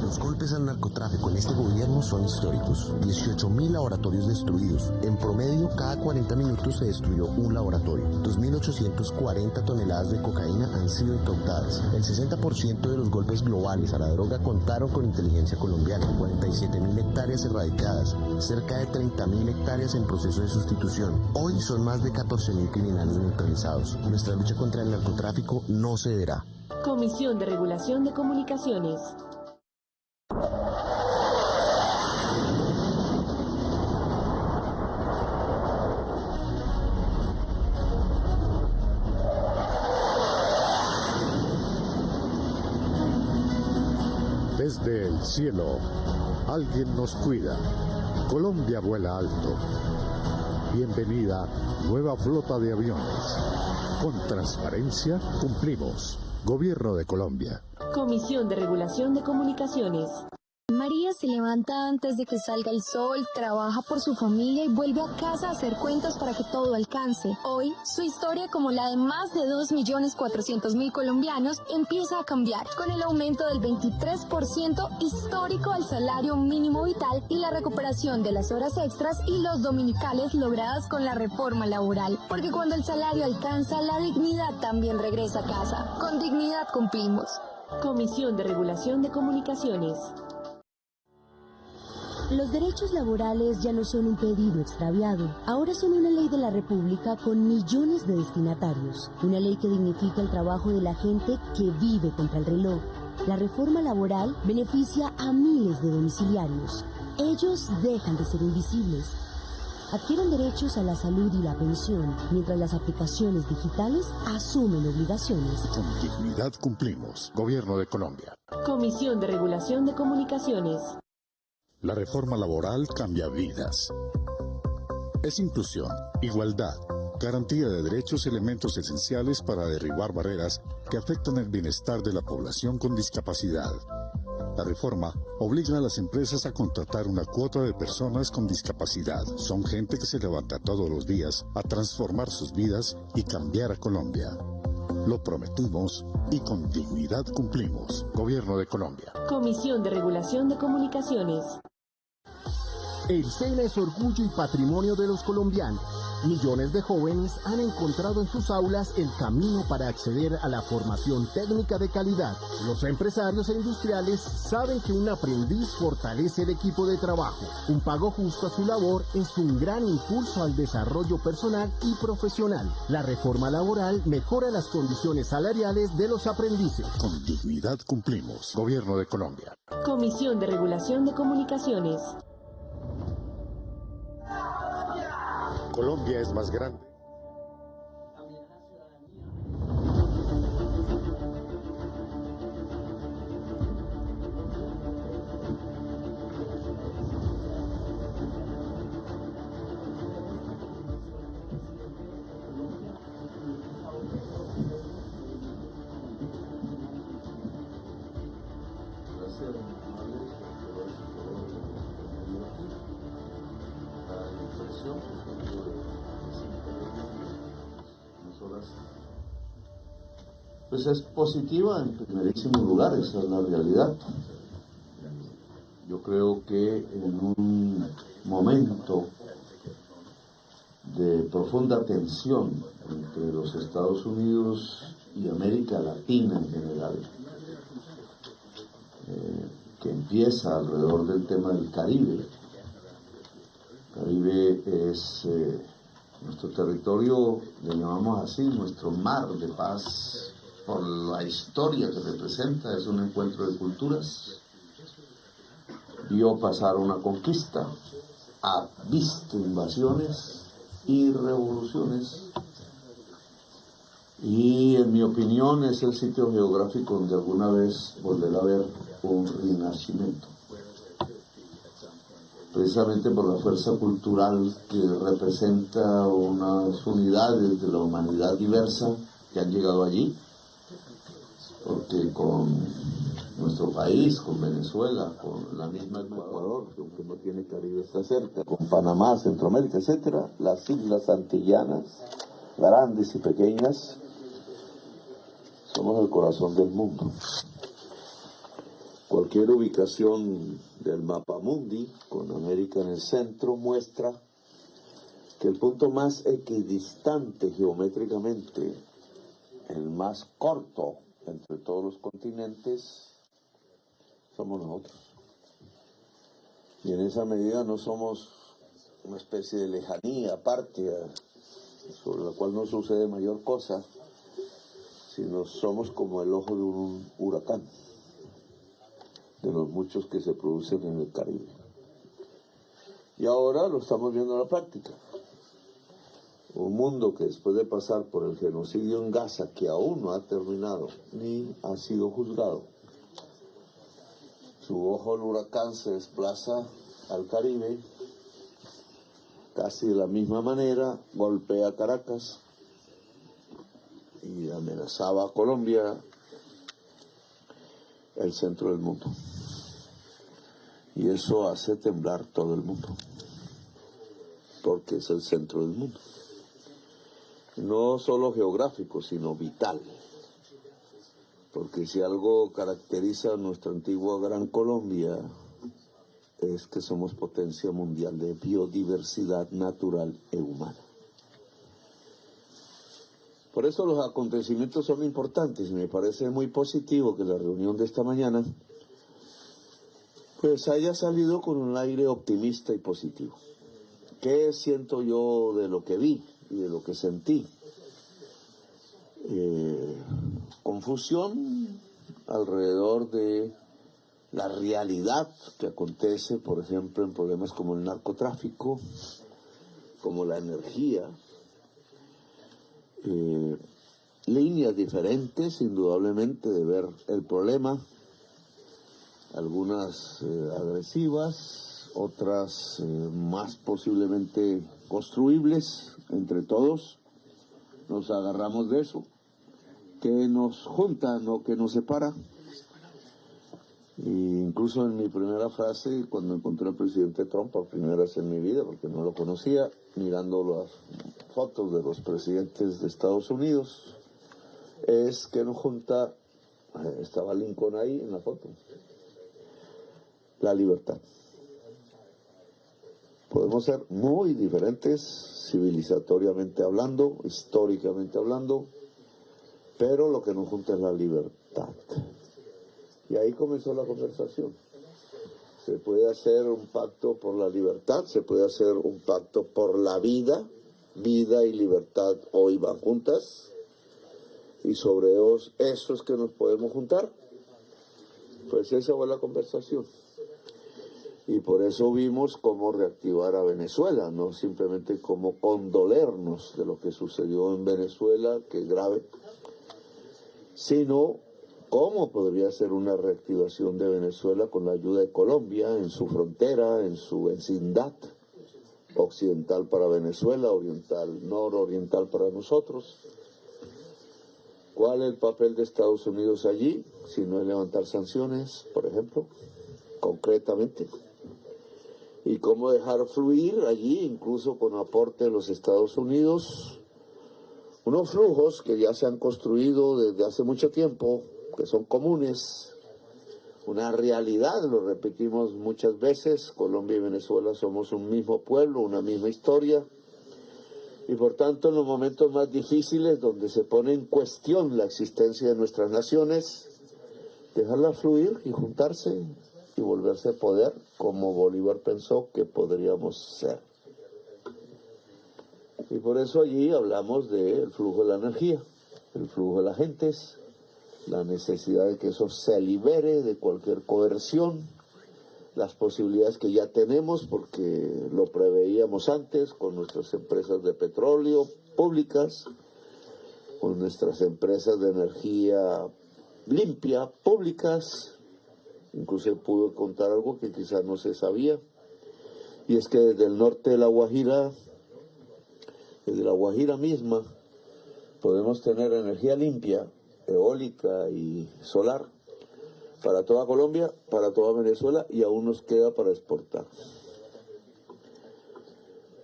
Los golpes al narcotráfico en este gobierno son históricos. 18.000 laboratorios destruidos. En promedio, cada 40 minutos se destruyó un laboratorio. 2.840 toneladas de cocaína han sido incautadas. El 60% de los golpes globales a la droga contaron con inteligencia colombiana. 47.000 hectáreas erradicadas. Cerca de 30.000 hectáreas en proceso de sustitución. Hoy son más de 14.000 criminales neutralizados. Nuestra lucha contra el narcotráfico no cederá. Comisión de Regulación de Comunicaciones. Desde el cielo, alguien nos cuida. Colombia vuela alto. Bienvenida, nueva flota de aviones. Con transparencia cumplimos. Gobierno de Colombia. Comisión de Regulación de Comunicaciones. María se levanta antes de que salga el sol, trabaja por su familia y vuelve a casa a hacer cuentas para que todo alcance. Hoy, su historia, como la de más de 2.400.000 colombianos, empieza a cambiar con el aumento del 23% histórico al salario mínimo vital y la recuperación de las horas extras y los dominicales logradas con la reforma laboral. Porque cuando el salario alcanza, la dignidad también regresa a casa. Con dignidad cumplimos. Comisión de Regulación de Comunicaciones. Los derechos laborales ya no son un pedido extraviado, ahora son una ley de la República con millones de destinatarios, una ley que dignifica el trabajo de la gente que vive contra el reloj. La reforma laboral beneficia a miles de domiciliarios. Ellos dejan de ser invisibles. Adquieren derechos a la salud y la pensión, mientras las aplicaciones digitales asumen obligaciones. Con dignidad cumplimos. Gobierno de Colombia. Comisión de Regulación de Comunicaciones. La reforma laboral cambia vidas. Es inclusión, igualdad, garantía de derechos, elementos esenciales para derribar barreras que afectan el bienestar de la población con discapacidad. La reforma obliga a las empresas a contratar una cuota de personas con discapacidad. Son gente que se levanta todos los días a transformar sus vidas y cambiar a Colombia. Lo prometimos y con dignidad cumplimos. Gobierno de Colombia. Comisión de Regulación de Comunicaciones. El SENA es orgullo y patrimonio de los colombianos. Millones de jóvenes han encontrado en sus aulas el camino para acceder a la formación técnica de calidad. Los empresarios e industriales saben que un aprendiz fortalece el equipo de trabajo. Un pago justo a su labor es un gran impulso al desarrollo personal y profesional. La reforma laboral mejora las condiciones salariales de los aprendices. Con dignidad cumplimos. Gobierno de Colombia. Comisión de Regulación de Comunicaciones. Colombia es más grande. Pues es positiva en primerísimo lugar, esa es la realidad. Yo creo que en un momento de profunda tensión entre los Estados Unidos y América Latina en general, que empieza alrededor del tema del Caribe. El Caribe es nuestro territorio, le llamamos así, nuestro mar de paz, por la historia que representa, es un encuentro de culturas. Vio pasar una conquista, ha visto invasiones y revoluciones, y en mi opinión es el sitio geográfico donde alguna vez volverá a haber un renacimiento, precisamente por la fuerza cultural que representa unas unidades de la humanidad diversa que han llegado allí, porque con nuestro país, con Venezuela, con la misma Ecuador, que aunque no tiene Caribe está cerca, con Panamá, Centroamérica, etcétera, las islas antillanas, grandes y pequeñas, somos el corazón del mundo. Cualquier ubicación del mapa mundi, con América en el centro, muestra que el punto más equidistante geométricamente, el más corto entre todos los continentes, somos nosotros. Y en esa medida no somos una especie de lejanía aparte, sobre la cual no sucede mayor cosa, sino somos como el ojo de un huracán, de los muchos que se producen en el Caribe. Y ahora lo estamos viendo en la práctica. Un mundo que después de pasar por el genocidio en Gaza, que aún no ha terminado, ni ha sido juzgado, su ojo del huracán se desplaza al Caribe, casi de la misma manera, golpea Caracas y amenazaba a Colombia, el centro del mundo. Y eso hace temblar todo el mundo, porque es el centro del mundo. No solo geográfico, sino vital. Porque si algo caracteriza a nuestra antigua Gran Colombia, es que somos potencia mundial de biodiversidad natural e humana. Por eso los acontecimientos son importantes y me parece muy positivo que la reunión de esta mañana pues haya salido con un aire optimista y positivo. ¿Qué siento yo de lo que vi y de lo que sentí? Confusión alrededor de la realidad que acontece, por ejemplo, en problemas como el narcotráfico, como la energía, líneas diferentes, indudablemente, de ver el problema, algunas agresivas, otras más posiblemente construibles entre todos. Nos agarramos de eso, que nos junta, no que nos separa. Y incluso en mi primera frase, cuando encontré al presidente Trump por primera vez en mi vida, porque no lo conocía, mirando las fotos de los presidentes de Estados Unidos, es que nos junta, estaba Lincoln ahí en la foto, la libertad. Podemos ser muy diferentes, civilizatoriamente hablando, históricamente hablando, pero lo que nos junta es la libertad. Y ahí comenzó la conversación. Se puede hacer un pacto por la libertad, se puede hacer un pacto por la vida. Vida y libertad hoy van juntas. Y sobre eso es que nos podemos juntar. Pues esa fue la conversación. Y por eso vimos cómo reactivar a Venezuela, no simplemente cómo condolernos de lo que sucedió en Venezuela, que es grave, sino cómo podría ser una reactivación de Venezuela con la ayuda de Colombia en su frontera, en su vecindad, occidental para Venezuela, oriental, nororiental para nosotros. ¿Cuál es el papel de Estados Unidos allí? Si no es levantar sanciones, por ejemplo, concretamente. Y cómo dejar fluir allí, incluso con aporte de los Estados Unidos, unos flujos que ya se han construido desde hace mucho tiempo, que son comunes, una realidad, lo repetimos muchas veces, Colombia y Venezuela somos un mismo pueblo, una misma historia, y por tanto en los momentos más difíciles donde se pone en cuestión la existencia de nuestras naciones, dejarla fluir y juntarse y volverse poder como Bolívar pensó que podríamos ser. Y por eso allí hablamos del flujo de la energía, el flujo de las gentes, la necesidad de que eso se libere de cualquier coerción, las posibilidades que ya tenemos porque lo preveíamos antes con nuestras empresas de petróleo públicas, con nuestras empresas de energía limpia públicas. Incluso pude contar algo que quizás no se sabía, y es que desde el norte de La Guajira, desde La Guajira misma, podemos tener energía limpia, eólica y solar, para toda Colombia, para toda Venezuela, y aún nos queda para exportar.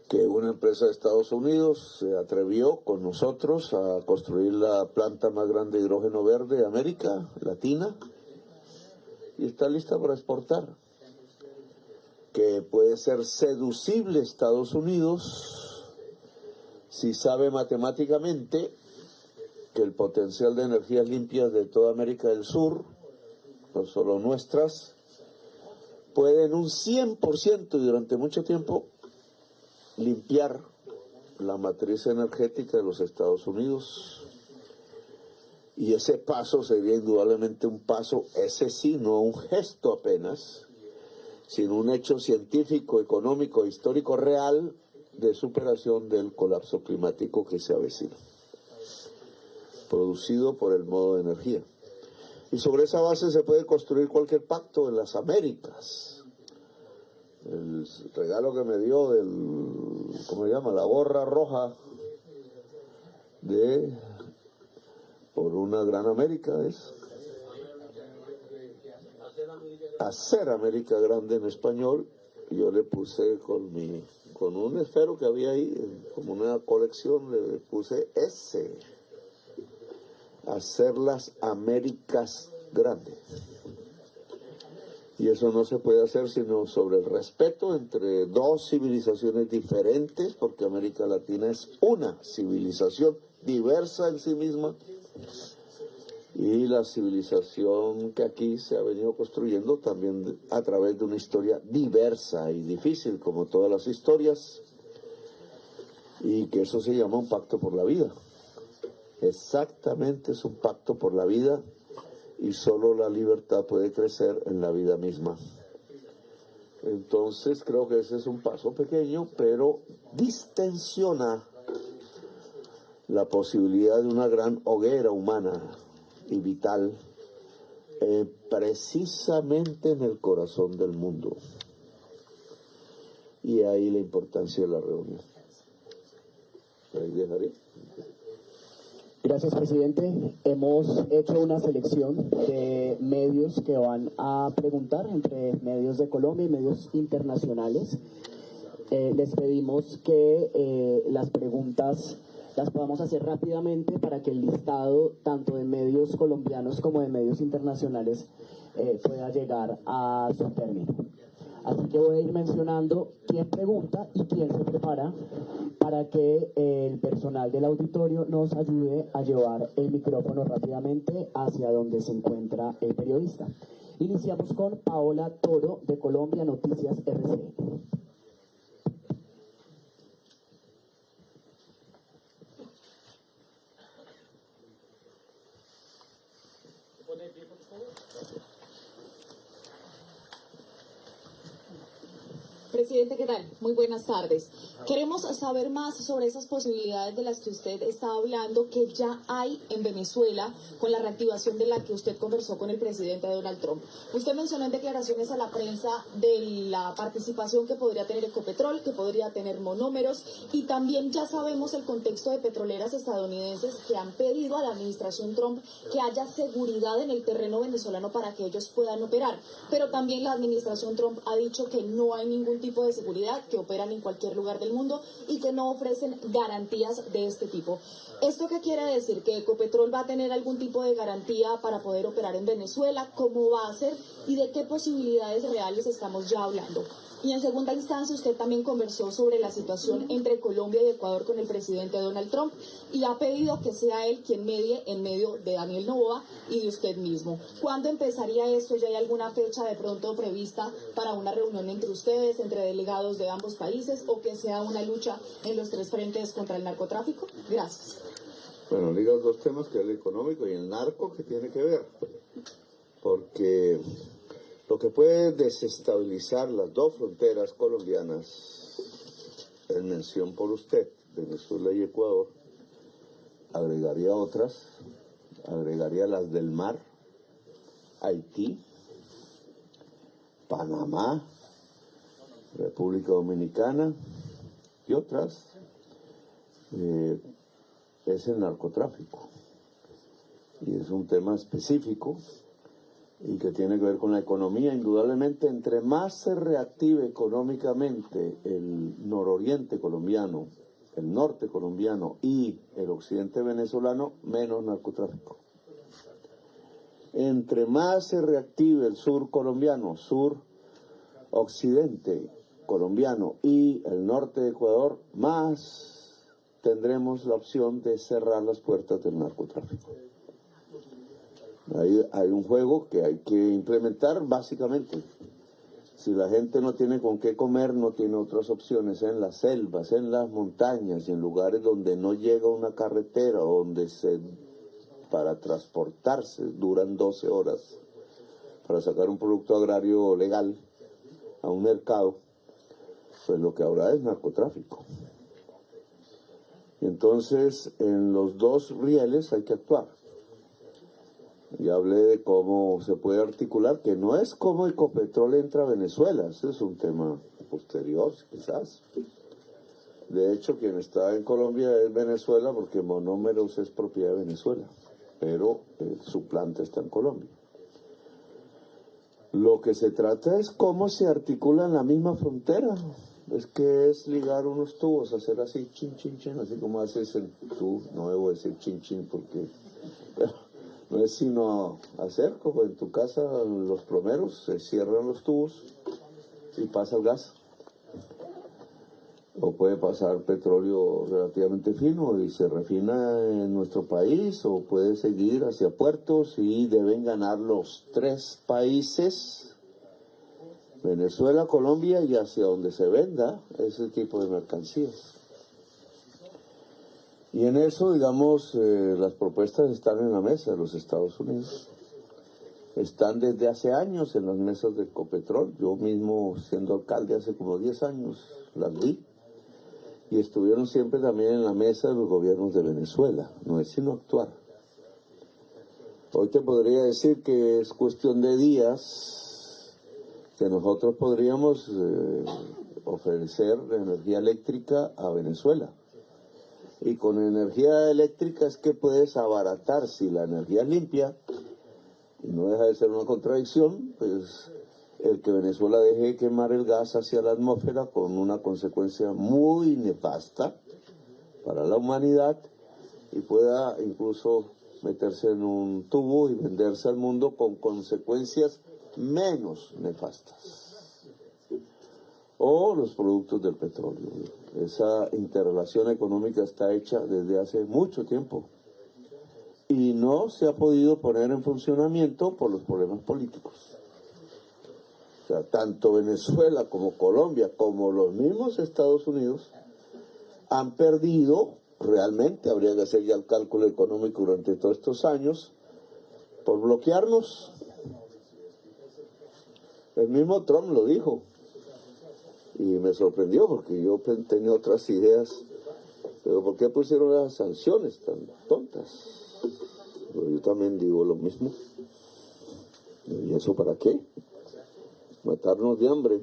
Que una empresa de Estados Unidos se atrevió con nosotros a construir la planta más grande de hidrógeno verde de América Latina, y está lista para exportar, que puede ser seducible Estados Unidos si sabe matemáticamente que el potencial de energías limpias de toda América del Sur, no solo nuestras, pueden un 100% y durante mucho tiempo limpiar la matriz energética de los Estados Unidos. Y ese paso sería indudablemente un paso, ese sí, no un gesto apenas, sino un hecho científico, económico, histórico real de superación del colapso climático que se avecina, producido por el modo de energía. Y sobre esa base se puede construir cualquier pacto en las Américas. El regalo que me dio del, ¿cómo se llama?, la gorra roja de por una gran América es hacer América grande en español. Yo le puse con un esfero que había ahí, como una colección, le puse ese, hacer las Américas grandes. Y eso no se puede hacer sino sobre el respeto entre dos civilizaciones diferentes, porque América Latina es una civilización diversa en sí misma, y la civilización que aquí se ha venido construyendo también a través de una historia diversa y difícil, como todas las historias, y que eso se llama un pacto por la vida. Exactamente, es un pacto por la vida, y solo la libertad puede crecer en la vida misma. Entonces creo que ese es un paso pequeño, pero distensiona la posibilidad de una gran hoguera humana y vital, precisamente en el corazón del mundo. Y ahí la importancia de la reunión. Ahí dejaré. Gracias, presidente. Hemos hecho una selección de medios que van a preguntar, entre medios de Colombia y medios internacionales. Les pedimos que las preguntas las podamos hacer rápidamente para que el listado tanto de medios colombianos como de medios internacionales pueda llegar a su término. Así que voy a ir mencionando quién pregunta y quién se prepara para que el personal del auditorio nos ayude a llevar el micrófono rápidamente hacia donde se encuentra el periodista. Iniciamos con Paola Toro, de Colombia Noticias RCN. Presidente, ¿qué tal? Muy buenas tardes. Queremos saber más sobre esas posibilidades de las que usted está hablando, que ya hay en Venezuela con la reactivación de la que usted conversó con el presidente Donald Trump. Usted mencionó en declaraciones a la prensa de la participación que podría tener Ecopetrol, que podría tener monómeros, y también ya sabemos el contexto de petroleras estadounidenses que han pedido a la administración Trump que haya seguridad en el terreno venezolano para que ellos puedan operar. Pero también la administración Trump ha dicho que no hay ningún tipo de seguridad, que operan en cualquier lugar del mundo y que no ofrecen garantías de este tipo. ¿Esto qué quiere decir? ¿Que Ecopetrol va a tener algún tipo de garantía para poder operar en Venezuela? ¿Cómo va a ser? ¿Y de qué posibilidades reales estamos ya hablando? Y en segunda instancia, usted también conversó sobre la situación entre Colombia y Ecuador con el presidente Donald Trump y ha pedido que sea él quien medie en medio de Daniel Noboa y de usted mismo. ¿Cuándo empezaría esto? ¿Ya hay alguna fecha de pronto prevista para una reunión entre ustedes, entre delegados de ambos países, o que sea una lucha en los tres frentes contra el narcotráfico? Gracias. Bueno, ligas dos temas, que es el económico y el narco, que tiene que ver, porque lo que puede desestabilizar las dos fronteras colombianas, en mención por usted, Venezuela y Ecuador, agregaría otras, agregaría las del mar, Haití, Panamá, República Dominicana y otras, es el narcotráfico. Y es un tema específico y que tiene que ver con la economía. Indudablemente, entre más se reactive económicamente el nororiente colombiano, el norte colombiano y el occidente venezolano, menos narcotráfico. Entre más se reactive el sur colombiano, sur occidente colombiano y el norte de Ecuador, más tendremos la opción de cerrar las puertas del narcotráfico. Hay un juego que hay que implementar básicamente. Si la gente no tiene con qué comer, no tiene otras opciones en las selvas, en las montañas, en lugares donde no llega una carretera, donde para transportarse duran 12 horas para sacar un producto agrario legal a un mercado, pues lo que habrá es narcotráfico. Entonces, en los dos rieles hay que actuar. Ya hablé de cómo se puede articular, que no es cómo Ecopetrol entra a Venezuela, ese es un tema posterior, quizás. De hecho, quien está en Colombia es Venezuela, porque Monómeros es propiedad de Venezuela, pero su planta está en Colombia. Lo que se trata es cómo se articula en la misma frontera. Es que es ligar unos tubos, hacer así, chin, chin, chin, así como haces el tú, no debo decir chin, chin, porque no es sino hacer como en tu casa los plomeros, se cierran los tubos y pasa el gas. O puede pasar petróleo relativamente fino y se refina en nuestro país, o puede seguir hacia puertos y deben ganar los tres países, Venezuela, Colombia y hacia donde se venda ese tipo de mercancías. Y en eso, digamos, las propuestas están en la mesa de los Estados Unidos. Están desde hace años en las mesas de Ecopetrol. Yo mismo, siendo alcalde hace como 10 años, las vi. Y estuvieron siempre también en la mesa de los gobiernos de Venezuela. No es sino actuar. Hoy te podría decir que es cuestión de días que nosotros podríamos ofrecer energía eléctrica a Venezuela. Y con energía eléctrica es que puedes abaratar, si la energía es limpia, y no deja de ser una contradicción, pues el que Venezuela deje de quemar el gas hacia la atmósfera, con una consecuencia muy nefasta para la humanidad, y pueda incluso meterse en un tubo y venderse al mundo con consecuencias menos nefastas. O los productos del petróleo. Esa interrelación económica está hecha desde hace mucho tiempo y no se ha podido poner en funcionamiento por los problemas políticos. O sea, tanto Venezuela como Colombia, como los mismos Estados Unidos, han perdido, realmente habría que hacer ya el cálculo económico durante todos estos años, por bloquearnos. El mismo Trump lo dijo. Y me sorprendió porque yo tenía otras ideas. Pero ¿por qué pusieron las sanciones tan tontas? Pero yo también digo lo mismo. ¿Y eso para qué? Matarnos de hambre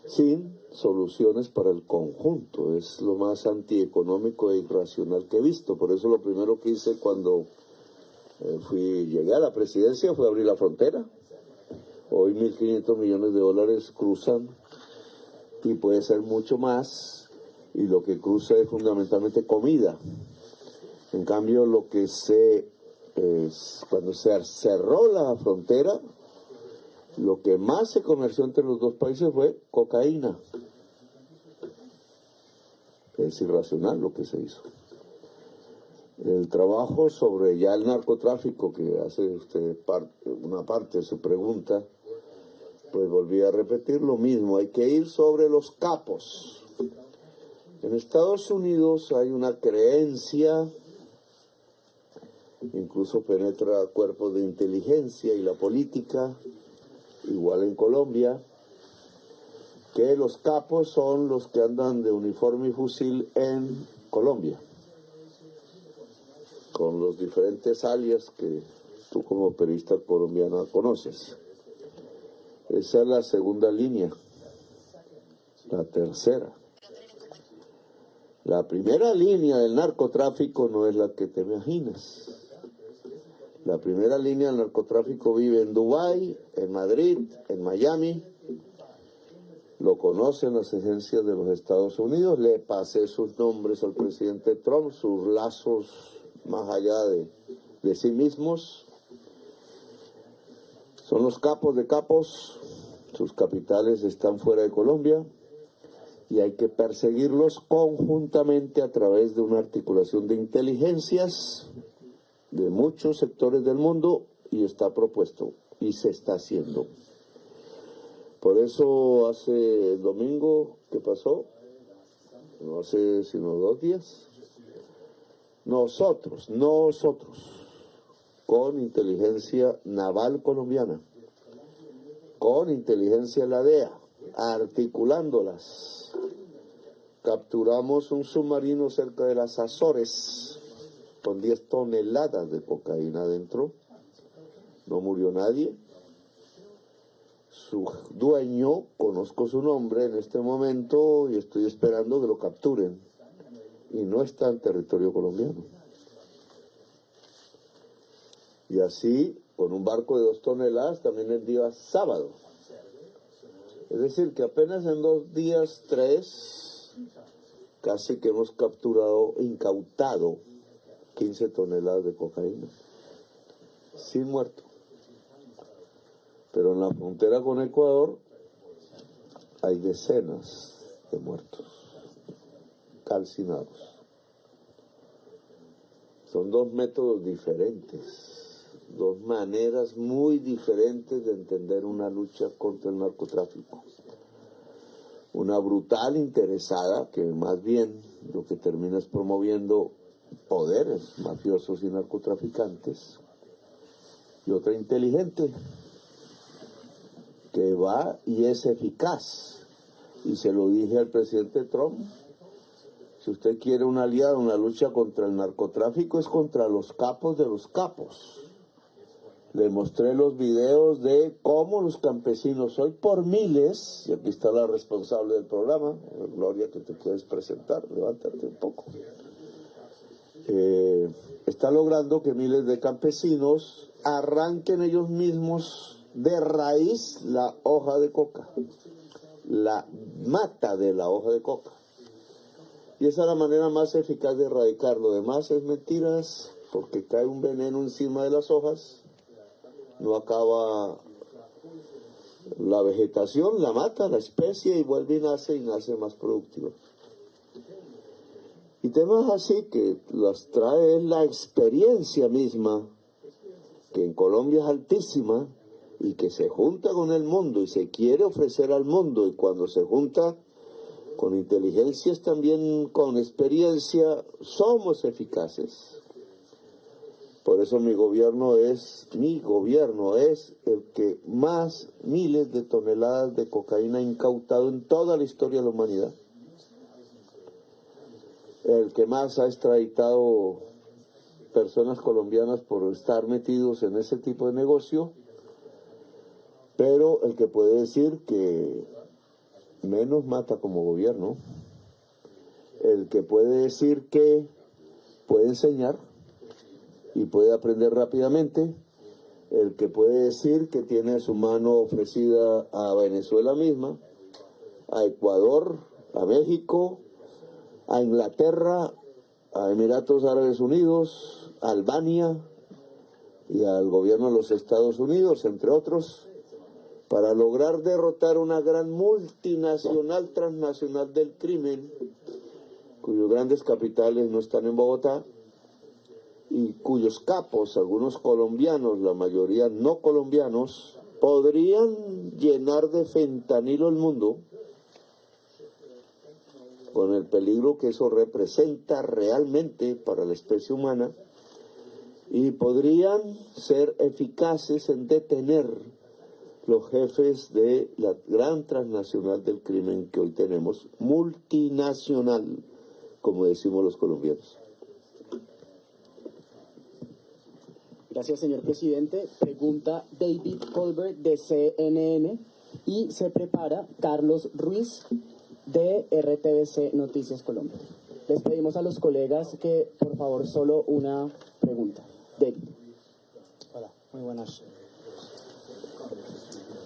sin soluciones para el conjunto. Es lo más antieconómico e irracional que he visto. Por eso lo primero que hice cuando llegué a la presidencia fue abrir la frontera. Hoy 1.500 millones de dólares cruzan, y puede ser mucho más, y lo que cruza es fundamentalmente comida. En cambio, cuando se cerró la frontera, lo que más se comerció entre los dos países fue cocaína. Es irracional lo que se hizo. El trabajo sobre ya el narcotráfico, que hace usted una parte de su pregunta, pues volví a repetir lo mismo. Hay que ir sobre los capos. En Estados Unidos hay una creencia, incluso penetra cuerpos de inteligencia y la política, igual en Colombia, que los capos son los que andan de uniforme y fusil en Colombia, con los diferentes alias que tú como periodista colombiana conoces. Esa es la segunda línea. La tercera. La primera línea del narcotráfico no es la que te imaginas. La primera línea del narcotráfico vive en Dubái, en Madrid, en Miami. Lo conocen las agencias de los Estados Unidos. Le pasé sus nombres al presidente Trump, sus lazos más allá de sí mismos. Son los capos de capos, sus capitales están fuera de Colombia y hay que perseguirlos conjuntamente a través de una articulación de inteligencias de muchos sectores del mundo, y está propuesto y se está haciendo. Por eso hace el domingo que pasó, no hace sino 2 días, nosotros, con inteligencia naval colombiana, con inteligencia de la DEA, articulándolas, capturamos un submarino cerca de las Azores con 10 toneladas de cocaína adentro. No murió nadie. Su dueño, conozco su nombre en este momento y estoy esperando que lo capturen. Y no está en territorio colombiano. Y así, con un barco de 2 toneladas, también el día sábado. Es decir, que apenas en 2 días, 3, casi que hemos capturado, incautado 15 toneladas de cocaína. Sin muerto. Pero en la frontera con Ecuador hay decenas de muertos, calcinados. Son 2 métodos diferentes, 2 maneras muy diferentes de entender una lucha contra el narcotráfico. Una brutal interesada, que más bien lo que termina es promoviendo poderes mafiosos y narcotraficantes, y otra inteligente, que va y es eficaz. Y se lo dije al presidente Trump: si usted quiere un aliado en la lucha contra el narcotráfico, es contra los capos de los capos. Le mostré los videos de cómo los campesinos hoy por miles, y aquí está la responsable del programa, Gloria, que te puedes presentar, levántate un poco, está logrando que miles de campesinos arranquen ellos mismos de raíz la hoja de coca, la mata de la hoja de coca. Y esa es la manera más eficaz de erradicar. Lo demás es mentiras, porque cae un veneno encima de las hojas, no acaba la vegetación, la mata, la especie, y vuelve y nace más productiva. Y temas así que las trae la experiencia misma, que en Colombia es altísima, y que se junta con el mundo y se quiere ofrecer al mundo, y cuando se junta con inteligencias también con experiencia, somos eficaces. Por eso mi gobierno es el que más miles de toneladas de cocaína ha incautado en toda la historia de la humanidad. El que más ha extraditado personas colombianas por estar metidos en ese tipo de negocio, pero el que puede decir que menos mata como gobierno, el que puede decir que puede enseñar y puede aprender rápidamente, el que puede decir que tiene su mano ofrecida a Venezuela misma, a Ecuador, a México, a Inglaterra, a Emiratos Árabes Unidos, a Albania y al gobierno de los Estados Unidos, entre otros, para lograr derrotar una gran multinacional transnacional del crimen, cuyos grandes capitales no están en Bogotá, y cuyos capos, algunos colombianos, la mayoría no colombianos, podrían llenar de fentanilo el mundo, con el peligro que eso representa realmente para la especie humana, y podrían ser eficaces en detener los jefes de la gran transnacional del crimen que hoy tenemos, multinacional, como decimos los colombianos. Gracias, señor presidente. Pregunta David Colbert de CNN y se prepara Carlos Ruiz de RTBC Noticias Colombia. Les pedimos a los colegas que, por favor, solo una pregunta. David. Hola, muy buenas.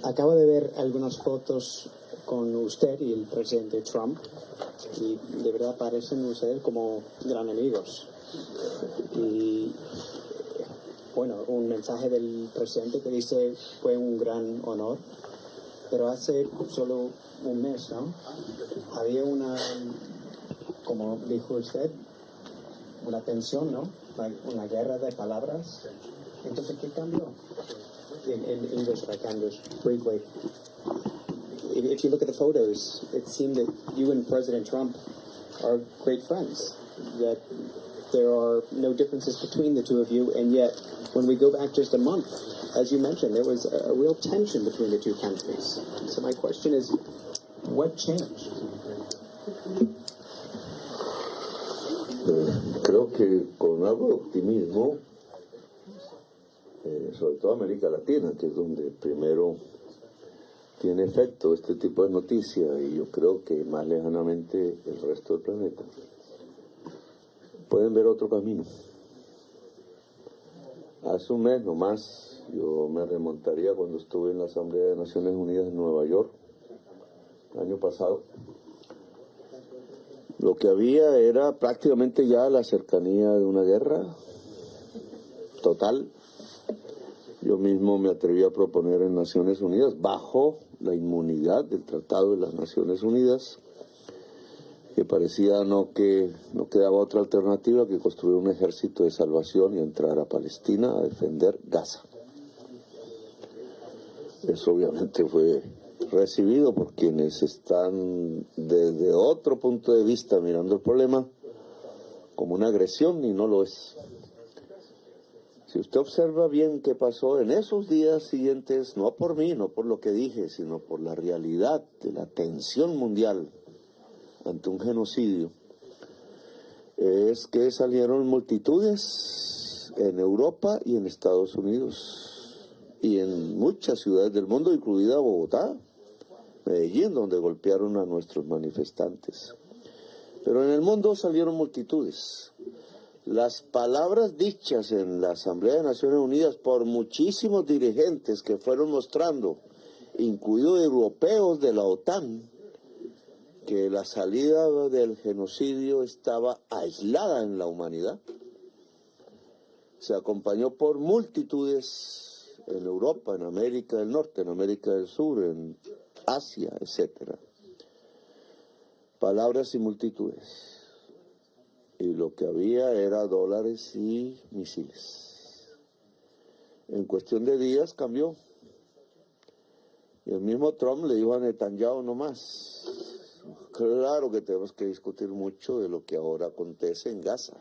Acabo de ver algunas fotos con usted y el presidente Trump y de verdad parecen ustedes como gran amigos. Y bueno, un mensaje del presidente que dice fue un gran honor, pero hace solo un mes, ¿no? Había una, como dijo usted, una tensión, ¿no? Una guerra de palabras. Entonces, ¿qué cambió? In English, if I can just briefly. If you look at the photos, it seemed that you and President Trump are great friends, that there are no differences between the two of you, and yet when we go back just a month, as you mentioned, there was a real tension between the two countries. So my question is, what changed? Creo que con algo de optimismo, sobre todo América Latina, que es donde primero tiene efecto este tipo de noticias, y yo creo que más lejanamente el resto del planeta, pueden ver otro camino. Hace un mes nomás, yo me remontaría cuando estuve en la Asamblea de Naciones Unidas en Nueva York, el año pasado. Lo que había era prácticamente ya la cercanía de una guerra total. Yo mismo me atreví a proponer en Naciones Unidas, bajo la inmunidad del Tratado de las Naciones Unidas, que parecía que no quedaba otra alternativa que construir un ejército de salvación y entrar a Palestina a defender Gaza. Eso obviamente fue recibido por quienes están desde otro punto de vista mirando el problema como una agresión, y no lo es. Si usted observa bien qué pasó en esos días siguientes, no por mí, no por lo que dije, sino por la realidad de la tensión mundial ante un genocidio, es que salieron multitudes en Europa y en Estados Unidos y en muchas ciudades del mundo, incluida Bogotá, Medellín, donde golpearon a nuestros manifestantes. Pero en el mundo salieron multitudes. Las palabras dichas en la Asamblea de Naciones Unidas por muchísimos dirigentes que fueron mostrando, incluidos europeos de la OTAN, que la salida del genocidio estaba aislada en la humanidad, se acompañó por multitudes en Europa, en América del Norte, en América del Sur, en Asia, etcétera. Palabras y multitudes. Y lo que había era dólares y misiles. En cuestión de días cambió. Y el mismo Trump le dijo a Netanyahu no más. Claro que tenemos que discutir mucho de lo que ahora acontece en Gaza.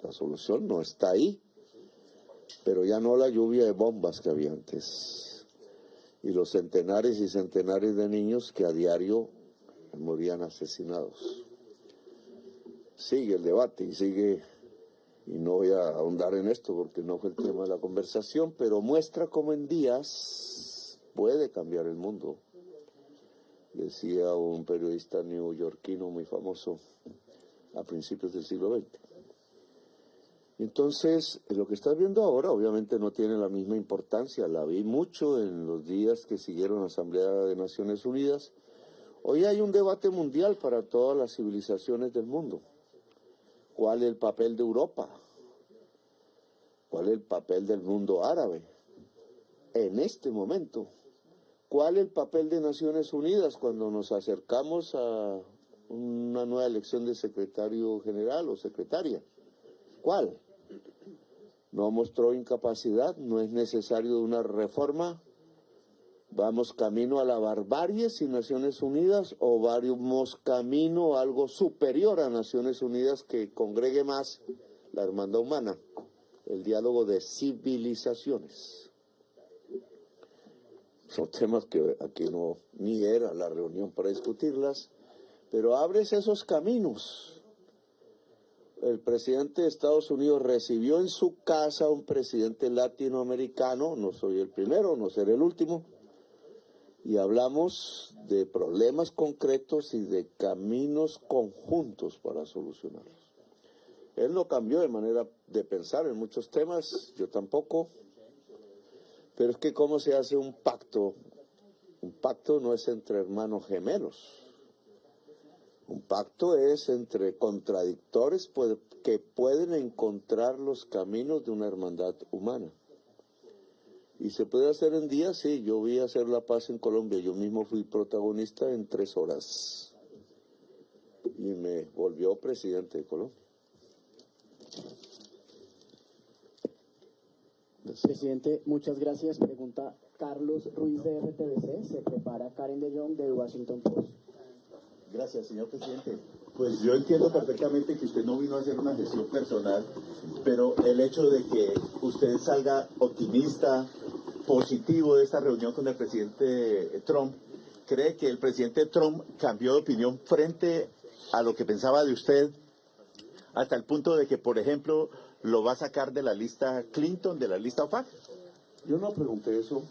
La solución no está ahí, pero ya no la lluvia de bombas que había antes. Y los centenares y centenares de niños que a diario morían asesinados. Sigue el debate y no voy a ahondar en esto porque no fue el tema de la conversación, pero muestra cómo en días puede cambiar el mundo. Decía un periodista neoyorquino muy famoso a principios del siglo XX. Entonces, lo que estás viendo ahora obviamente no tiene la misma importancia, la vi mucho en los días que siguieron la Asamblea de Naciones Unidas. Hoy hay un debate mundial para todas las civilizaciones del mundo. ¿Cuál es el papel de Europa? ¿Cuál es el papel del mundo árabe? En este momento, ¿cuál es el papel de Naciones Unidas cuando nos acercamos a una nueva elección de secretario general o secretaria? ¿Cuál? No mostró incapacidad, no es necesario una reforma. ¿Vamos camino a la barbarie sin Naciones Unidas o vamos camino a algo superior a Naciones Unidas que congregue más la hermandad humana, el diálogo de civilizaciones? Son temas que aquí no ni era la reunión para discutirlas, pero abres esos caminos. El presidente de Estados Unidos recibió en su casa a un presidente latinoamericano, no soy el primero, no seré el último, y hablamos de problemas concretos y de caminos conjuntos para solucionarlos. Él no cambió de manera de pensar en muchos temas, yo tampoco, pero es que ¿cómo se hace un pacto? Un pacto no es entre hermanos gemelos. Un pacto es entre contradictores que pueden encontrar los caminos de una hermandad humana. ¿Y se puede hacer en días? Sí, yo vi hacer la paz en Colombia. Yo mismo fui protagonista en 3 horas. Y me volvió presidente de Colombia. Presidente, muchas gracias. Pregunta Carlos Ruiz de RTBC. Se prepara Karen de Jong de Washington Post. Gracias, señor presidente. Pues yo entiendo perfectamente que usted no vino a hacer una gestión personal, pero el hecho de que usted salga optimista, positivo de esta reunión con el presidente Trump, ¿cree que el presidente Trump cambió de opinión frente a lo que pensaba de usted hasta el punto de que, por ejemplo, lo va a sacar de la lista Clinton, de la lista OFAC? Yo no pregunté eso.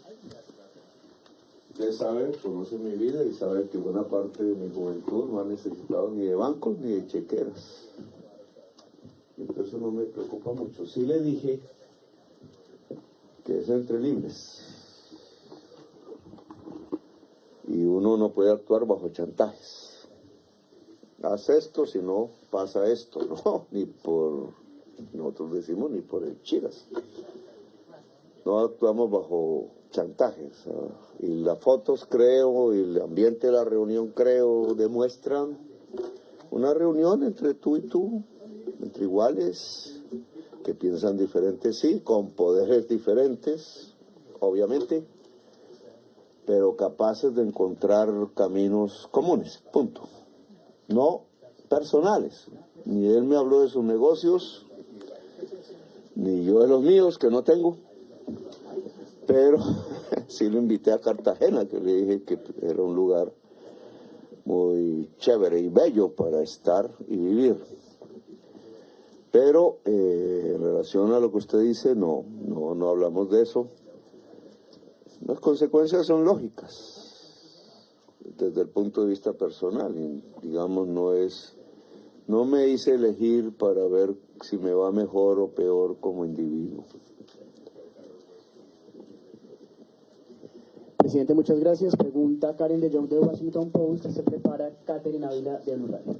Usted sabe, conoce mi vida y sabe que buena parte de mi juventud no ha necesitado ni de bancos ni de chequeras. Entonces eso no me preocupa mucho. Sí le dije que es entre libres. Y uno no puede actuar bajo chantajes. Haz esto, si no pasa esto. No, ni por, nosotros decimos, ni por el chiras. No actuamos bajo chantajes. Y las fotos, creo, y el ambiente de la reunión, creo, demuestran una reunión entre tú y tú, entre iguales, que piensan diferentes, sí, con poderes diferentes, obviamente, pero capaces de encontrar caminos comunes, punto. No personales. Ni él me habló de sus negocios, ni yo de los míos, que no tengo. Pero sí lo invité a Cartagena, que le dije que era un lugar muy chévere y bello para estar y vivir. Pero en relación a lo que usted dice, no hablamos de eso. Las consecuencias son lógicas desde el punto de vista personal. Y, digamos, no me hice elegir para ver si me va mejor o peor como individuo. Presidente, muchas gracias. Pregunta Karen de Jong de Washington Post. Se prepara Catherine Ávila de Blue Radio.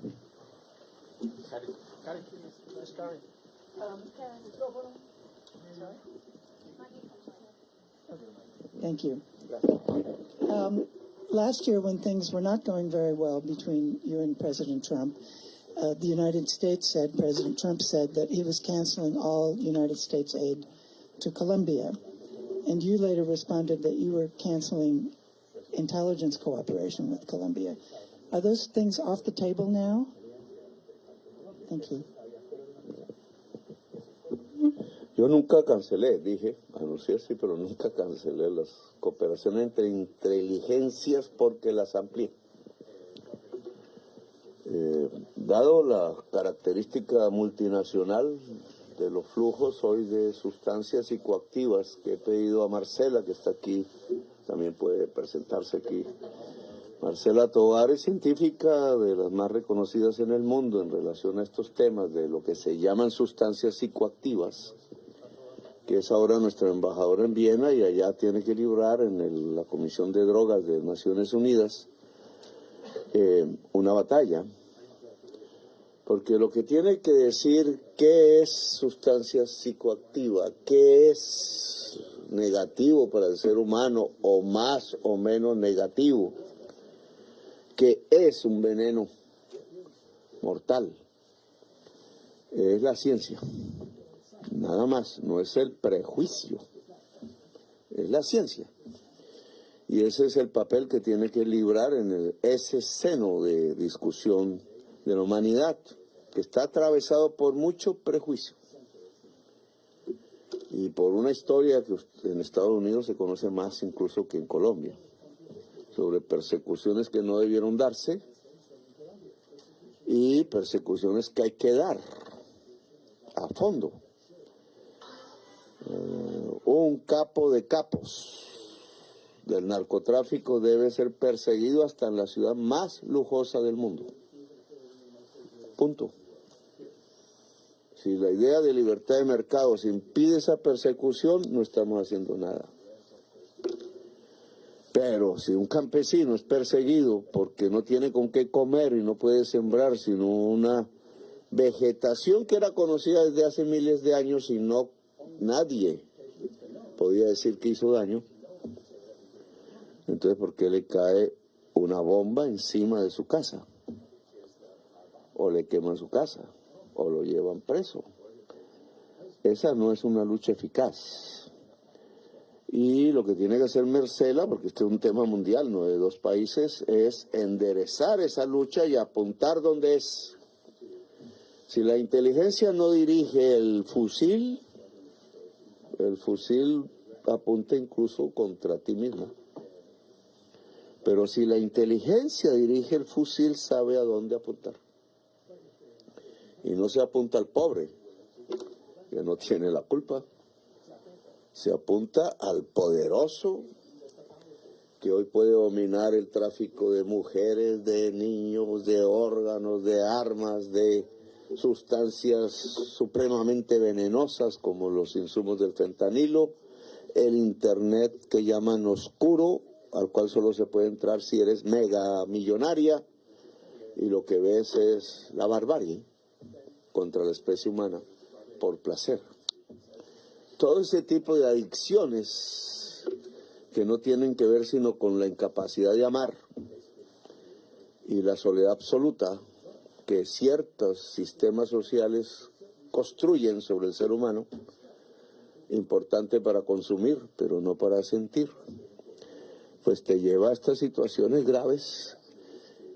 Thank you. Last year, when things were not going very well between you and President Trump, the United States said, President Trump said, that he was canceling all United States aid to Colombia. And you later responded that you were canceling intelligence cooperation with Colombia. Are those things off the table now? Thank you. Yo nunca cancelé, dije, anuncié sí, pero nunca cancelé las cooperaciones entre inteligencias porque las amplié. Dado la característica multinacional de los flujos hoy de sustancias psicoactivas que he pedido a Marcela, que está aquí, también puede presentarse aquí. Marcela Tovar es científica de las más reconocidas en el mundo en relación a estos temas de lo que se llaman sustancias psicoactivas, que es ahora nuestra embajadora en Viena y allá tiene que librar en la Comisión de Drogas de Naciones Unidas una batalla. Porque lo que tiene que decir qué es sustancia psicoactiva, qué es negativo para el ser humano o más o menos negativo, qué es un veneno mortal, es la ciencia. Nada más, no es el prejuicio, es la ciencia. Y ese es el papel que tiene que librar en ese seno de discusión de la humanidad, que está atravesado por mucho prejuicio y por una historia que en Estados Unidos se conoce más incluso que en Colombia, sobre persecuciones que no debieron darse y persecuciones que hay que dar a fondo. Un capo de capos del narcotráfico debe ser perseguido hasta en la ciudad más lujosa del mundo. Punto. Si la idea de libertad de mercados impide esa persecución, no estamos haciendo nada. Pero si un campesino es perseguido porque no tiene con qué comer y no puede sembrar sino una vegetación que era conocida desde hace miles de años y no nadie podía decir que hizo daño, entonces ¿por qué le cae una bomba encima de su casa? O le queman su casa, o lo llevan preso. Esa no es una lucha eficaz. Y lo que tiene que hacer Marcela, porque este es un tema mundial, no de dos países, es enderezar esa lucha y apuntar donde es. Si la inteligencia no dirige el fusil apunta incluso contra ti mismo. Pero si la inteligencia dirige el fusil, sabe a dónde apuntar. Y no se apunta al pobre, que no tiene la culpa. Se apunta al poderoso, que hoy puede dominar el tráfico de mujeres, de niños, de órganos, de armas, de sustancias supremamente venenosas como los insumos del fentanilo, el internet que llaman oscuro, al cual solo se puede entrar si eres mega millonaria, y lo que ves es la barbarie contra la especie humana por placer. Todo ese tipo de adicciones que no tienen que ver sino con la incapacidad de amar y la soledad absoluta que ciertos sistemas sociales construyen sobre el ser humano, importante para consumir, pero no para sentir, pues te lleva a estas situaciones graves.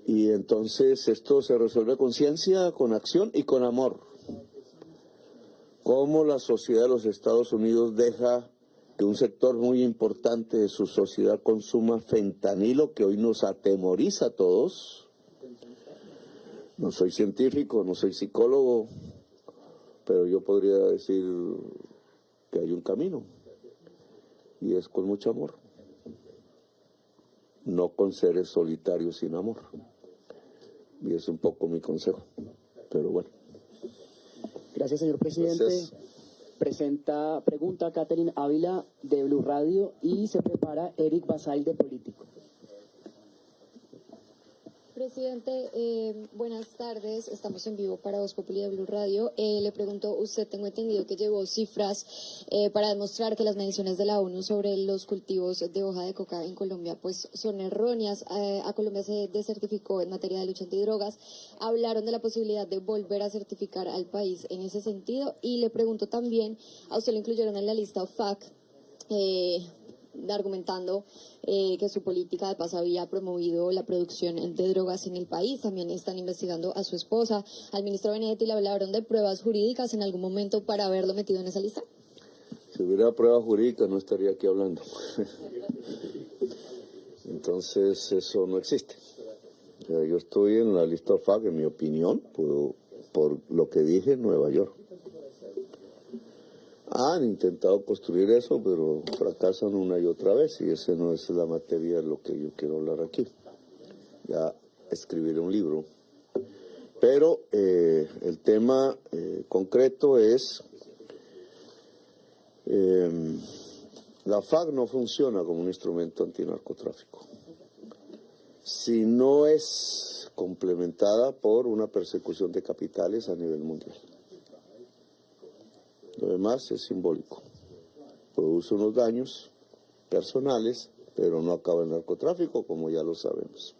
Y entonces esto se resuelve con ciencia, con acción y con amor. Cómo la sociedad de los Estados Unidos deja que un sector muy importante de su sociedad consuma fentanilo, que hoy nos atemoriza a todos. No soy científico, no soy psicólogo, pero yo podría decir que hay un camino, y es con mucho amor, no con seres solitarios sin amor. Y es un poco mi consejo, pero bueno. Gracias, señor presidente. Gracias. Pregunta Catherine Ávila de Blue Radio y se prepara Eric Basal de Político. Presidente, buenas tardes. Estamos en vivo para Voz Populi de Blue Radio. Le pregunto, usted, tengo entendido que llevó cifras para demostrar que las mediciones de la ONU sobre los cultivos de hoja de coca en Colombia pues son erróneas. A Colombia se desertificó en materia de lucha antidrogas. Hablaron de la posibilidad de volver a certificar al país en ese sentido. Y le pregunto también, a usted lo incluyeron en la lista OFAC, argumentando que su política de paz había promovido la producción de drogas en el país. También están investigando a su esposa. Al ministro Benedetti le hablaron de pruebas jurídicas en algún momento para haberlo metido en esa lista. Si hubiera pruebas jurídicas no estaría aquí hablando. Entonces eso no existe. O sea, yo estoy en la lista OFAC, en mi opinión, por lo que dije en Nueva York. Han intentado construir eso, pero fracasan una y otra vez, y esa no es la materia de lo que yo quiero hablar aquí. Ya escribiré un libro. Pero el tema concreto es, la FARC no funciona como un instrumento antinarcotráfico si no es complementada por una persecución de capitales a nivel mundial. Lo demás es simbólico. Produce unos daños personales, pero no acaba el narcotráfico, como ya lo sabemos.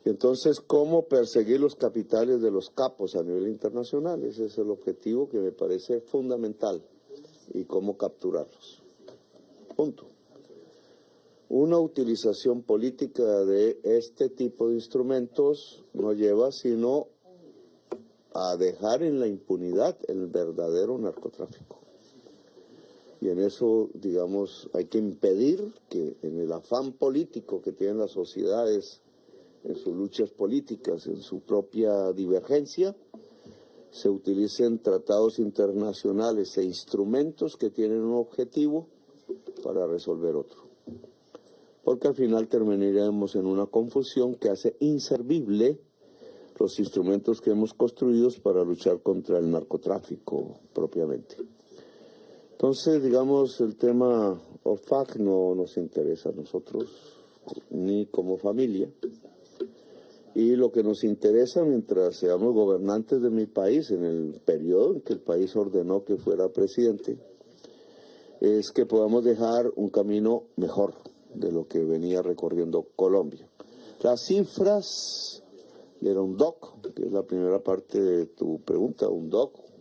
Y entonces, ¿cómo perseguir los capitales de los capos a nivel internacional? Ese es el objetivo que me parece fundamental. Y cómo capturarlos. Punto. Una utilización política de este tipo de instrumentos no lleva sino a dejar en la impunidad el verdadero narcotráfico. Y en eso, digamos, hay que impedir que en el afán político que tienen las sociedades, en sus luchas políticas, en su propia divergencia, se utilicen tratados internacionales e instrumentos que tienen un objetivo para resolver otro. Porque al final terminaremos en una confusión que hace inservible los instrumentos que hemos construido para luchar contra el narcotráfico propiamente. Entonces, digamos, el tema OFAC no nos interesa a nosotros, ni como familia. Y lo que nos interesa mientras seamos gobernantes de mi país, en el periodo en que el país ordenó que fuera presidente, es que podamos dejar un camino mejor de lo que venía recorriendo Colombia. Las cifras de un DOC, que es la primera parte de tu pregunta, un DOC,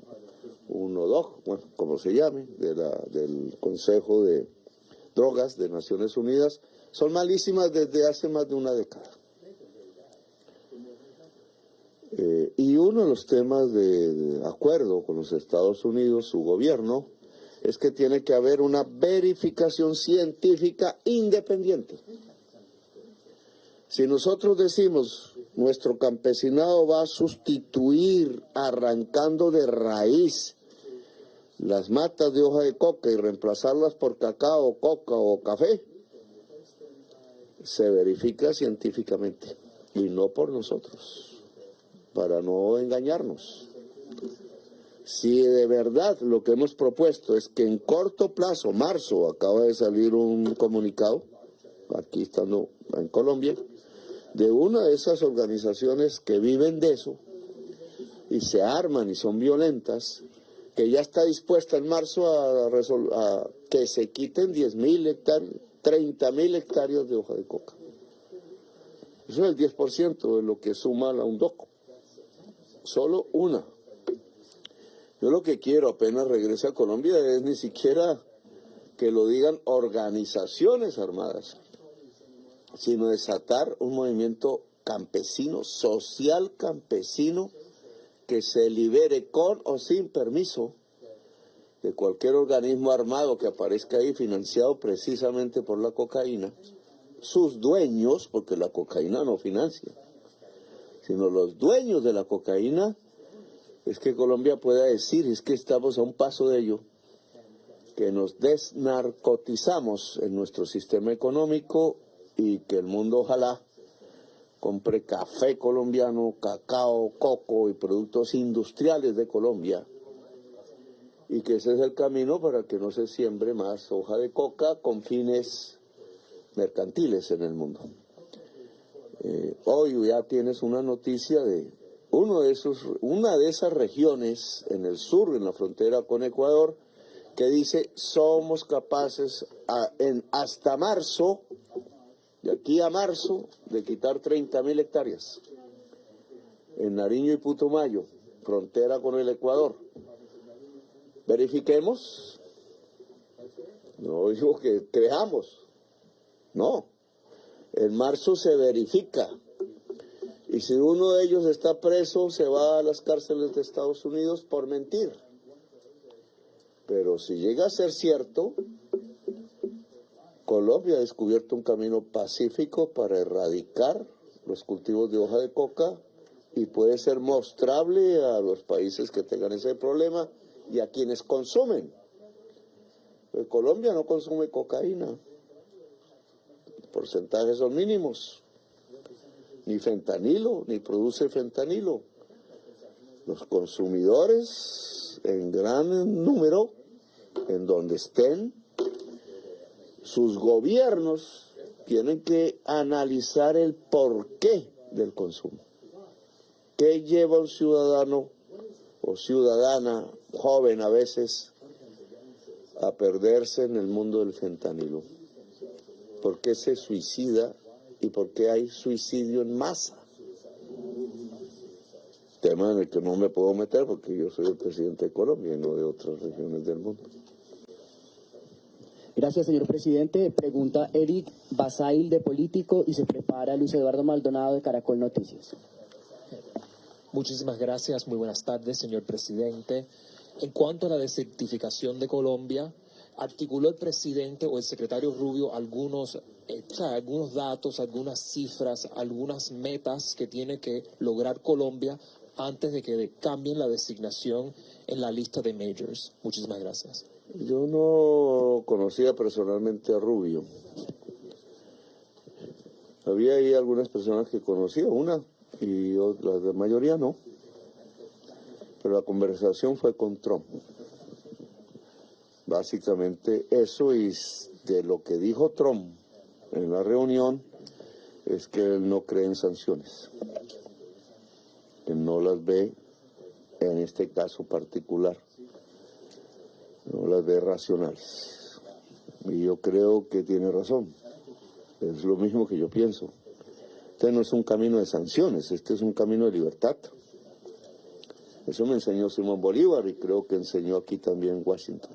un ODOC, bueno, como se llame, del Consejo de Drogas de Naciones Unidas, son malísimas desde hace más de una década. Y uno de los temas de acuerdo con los Estados Unidos, su gobierno, es que tiene que haber una verificación científica independiente. Si nosotros decimos nuestro campesinado va a sustituir arrancando de raíz las matas de hoja de coca y reemplazarlas por cacao, coca o café, se verifica científicamente y no por nosotros, para no engañarnos. Si de verdad lo que hemos propuesto es que en corto plazo, marzo, acaba de salir un comunicado, aquí estando en Colombia, de una de esas organizaciones que viven de eso y se arman y son violentas, que ya está dispuesta en marzo a que se quiten 10.000 hectáreas, 30.000 hectáreas de hoja de coca. Eso es el 10% de lo que suma la UNDOCO. Solo una. Yo lo que quiero apenas regrese a Colombia es ni siquiera que lo digan organizaciones armadas, sino desatar un movimiento campesino, social campesino, que se libere con o sin permiso de cualquier organismo armado que aparezca ahí financiado precisamente por la cocaína, sus dueños, porque la cocaína no financia, sino los dueños de la cocaína. Es que Colombia pueda decir, es que estamos a un paso de ello, que nos desnarcotizamos en nuestro sistema económico y que el mundo ojalá compre café colombiano, cacao, coco y productos industriales de Colombia, y que ese es el camino para que no se siembre más hoja de coca con fines mercantiles en el mundo. Hoy ya tienes una noticia de una de esas regiones en el sur, en la frontera con Ecuador, que dice somos capaces hasta marzo, de aquí a marzo, de quitar 30.000 hectáreas en Nariño y Putumayo, frontera con el Ecuador. Verifiquemos. No digo que creamos. No. En marzo se verifica. Y si uno de ellos está preso, se va a las cárceles de Estados Unidos por mentir. Pero si llega a ser cierto, Colombia ha descubierto un camino pacífico para erradicar los cultivos de hoja de coca y puede ser mostrable a los países que tengan ese problema y a quienes consumen. Pues Colombia no consume cocaína. Los porcentajes son mínimos. Ni fentanilo, ni produce fentanilo. Los consumidores en gran número, en donde estén, sus gobiernos tienen que analizar el porqué del consumo. ¿Qué lleva un ciudadano o ciudadana, joven a veces, a perderse en el mundo del fentanilo? ¿Por qué se suicida y por qué hay suicidio en masa? Tema en el que no me puedo meter porque yo soy el presidente de Colombia y no de otras regiones del mundo. Gracias, señor presidente. Pregunta Eric Basail, de Político, y se prepara Luis Eduardo Maldonado, de Caracol Noticias. Muchísimas gracias. Muy buenas tardes, señor presidente. En cuanto a la desertificación de Colombia, articuló el presidente o el secretario Rubio algunos datos, algunas cifras, algunas metas que tiene que lograr Colombia antes de que cambien la designación en la lista de majors. Muchísimas gracias. Yo no conocía personalmente a Rubio. Había ahí algunas personas que conocía, una, y la de mayoría no. Pero la conversación fue con Trump. básicamente eso, y de lo que dijo Trump en la reunión es que él no cree en sanciones, que no las ve en este caso particular, no las ve racionales. Y yo creo que tiene razón, es lo mismo que yo pienso. Este no es un camino de sanciones, este es un camino de libertad. Eso me enseñó Simón Bolívar y creo que enseñó aquí también Washington.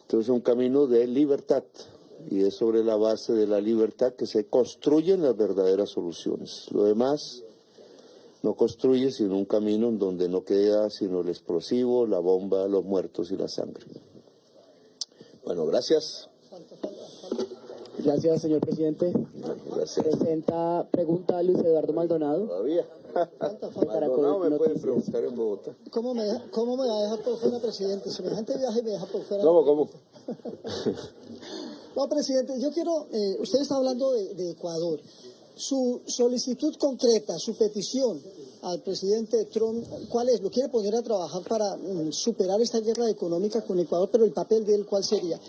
Este es un camino de libertad y es sobre la base de la libertad que se construyen las verdaderas soluciones. Lo demás no construye sino un camino en donde no queda sino el explosivo, la bomba, los muertos y la sangre. Bueno, gracias. Gracias, señor presidente. Gracias. Presenta pregunta a Luis Eduardo Maldonado. Todavía. Maldonado me puede preguntar en Bogotá. ¿Cómo me va a dejar por fuera, presidente? Semejante viaje me deja por fuera. ¿Cómo? No, presidente, yo quiero, usted está hablando de Ecuador. Su solicitud concreta, su petición al presidente Trump, ¿cuál es? ¿Lo quiere poner a trabajar para superar esta guerra económica con Ecuador? Pero el papel de él, ¿cuál sería?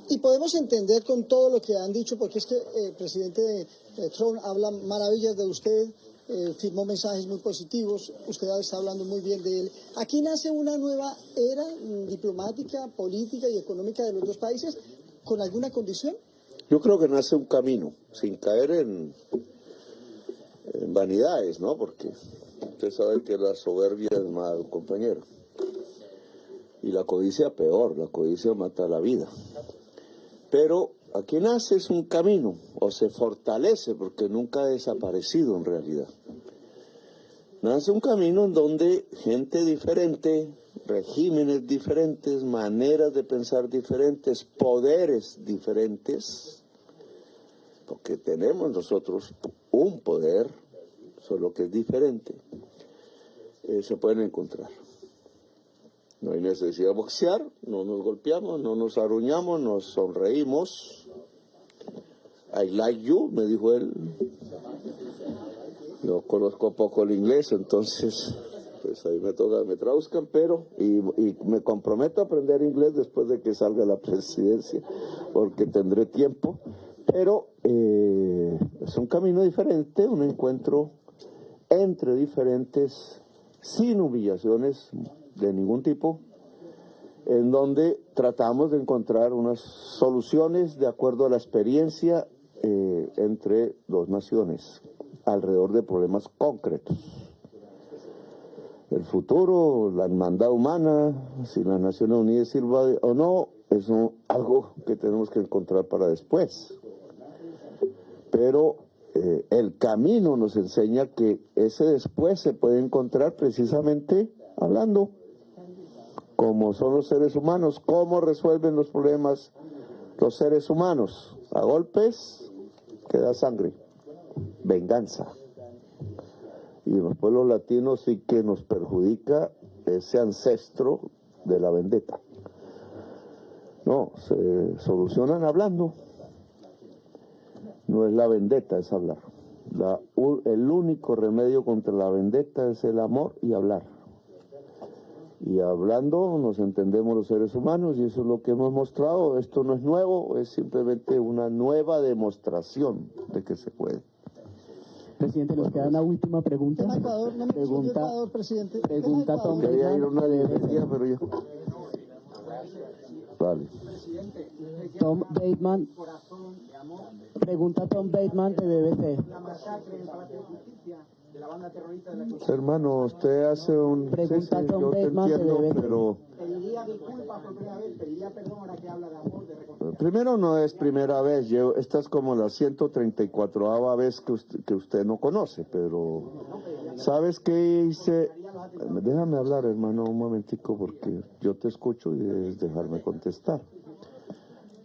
Y podemos entender con todo lo que han dicho, porque es que el presidente Trump habla maravillas de usted, firmó mensajes muy positivos, usted está hablando muy bien de él. Aquí nace una nueva era diplomática, política y económica de los dos países, ¿con alguna condición? Yo creo que nace un camino, sin caer en vanidades, ¿no? Porque usted sabe que la soberbia es mal, compañero. Y la codicia peor, la codicia mata la vida. Pero aquí nace es un camino, o se fortalece, porque nunca ha desaparecido en realidad. Nace un camino en donde gente diferente, regímenes diferentes, maneras de pensar diferentes, poderes diferentes, porque tenemos nosotros un poder, solo que es diferente, se pueden encontrar. No hay necesidad de boxear, no nos golpeamos, no nos arruñamos, nos sonreímos. I like you, me dijo él. Yo conozco poco el inglés, entonces pues ahí me toca, me traduzcan, pero y me comprometo a aprender inglés después de que salga la presidencia, porque tendré tiempo. Pero es un camino diferente, un encuentro entre diferentes, sin humillaciones de ningún tipo, en donde tratamos de encontrar unas soluciones de acuerdo a la experiencia entre dos naciones, alrededor de problemas concretos. El futuro, la hermandad humana, si las Naciones Unidas sirva o no, es algo que tenemos que encontrar para después. Pero el camino nos enseña que ese después se puede encontrar precisamente hablando, como son los seres humanos, cómo resuelven los problemas los seres humanos. A golpes queda sangre, venganza. Y los pueblos latinos sí que nos perjudica ese ancestro de la vendetta. No, se solucionan hablando. No es la vendetta, es hablar. El único remedio contra la vendetta es el amor y hablar. Y hablando nos entendemos los seres humanos y eso es lo que hemos mostrado. Esto no es nuevo, es simplemente una nueva demostración de que se puede. Presidente, nos queda una última pregunta. Ecuador, no me Pregunta, Ecuador, presidente. pregunta Tom Quería ir a una Bateman. librería, pero yo... Vale. Tom Bateman. Pregunta Tom Bateman de BBC. Hermano, usted hace un... Pregunta Tom yo te Bateman de entiendo, BBC. pero... Pediría disculpas por primera vez, pediría perdón ahora que habla de amor, de reconciliación. Primero no es primera vez, esta es como la 134ª vez que usted no conoce, pero ¿sabes qué hice? Déjame hablar, hermano, un momentico, porque yo te escucho y debes dejarme contestar.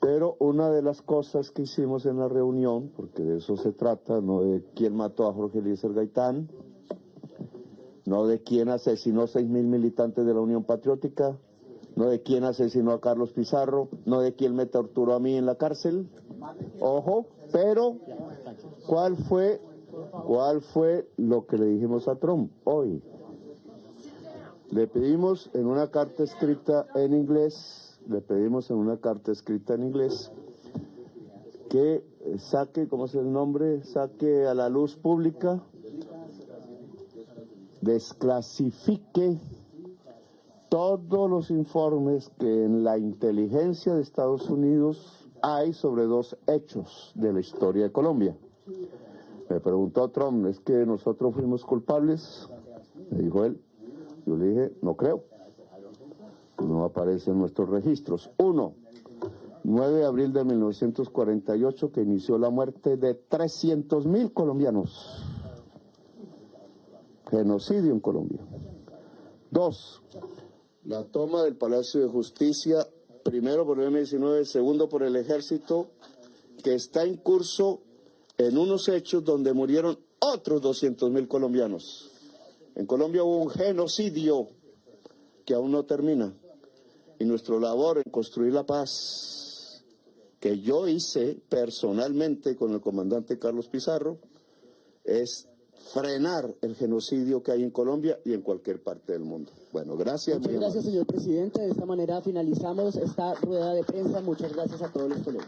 Pero una de las cosas que hicimos en la reunión, porque de eso se trata, no de quién mató a Jorge Eliezer Gaitán, no de quién asesinó 6,000 militantes de la Unión Patriótica, no de quién asesinó a Carlos Pizarro, no de quién me torturó a mí en la cárcel. Ojo, pero ¿cuál fue lo que le dijimos a Trump hoy? Le pedimos en una carta escrita en inglés le pedimos en una carta escrita en inglés que saque, ¿cómo es el nombre? Saque a la luz pública, desclasifique todos los informes que en la inteligencia de Estados Unidos hay sobre dos hechos de la historia de Colombia. Me preguntó Trump, ¿es que nosotros fuimos culpables? Me dijo él. Yo le dije, no creo. No aparece en nuestros registros. 1. 9 de abril de 1948, que inició la muerte de 300.000 colombianos. Genocidio en Colombia. 2. La toma del Palacio de Justicia, primero por el M-19, segundo por el Ejército, que está en curso en unos hechos donde murieron otros 200.000 colombianos. En Colombia hubo un genocidio que aún no termina. Y nuestra labor en construir la paz, que yo hice personalmente con el comandante Carlos Pizarro, es frenar el genocidio que hay en Colombia y en cualquier parte del mundo. Bueno, gracias. Muchas gracias, señor presidente. De esta manera finalizamos esta rueda de prensa. Muchas gracias a todos los colegas.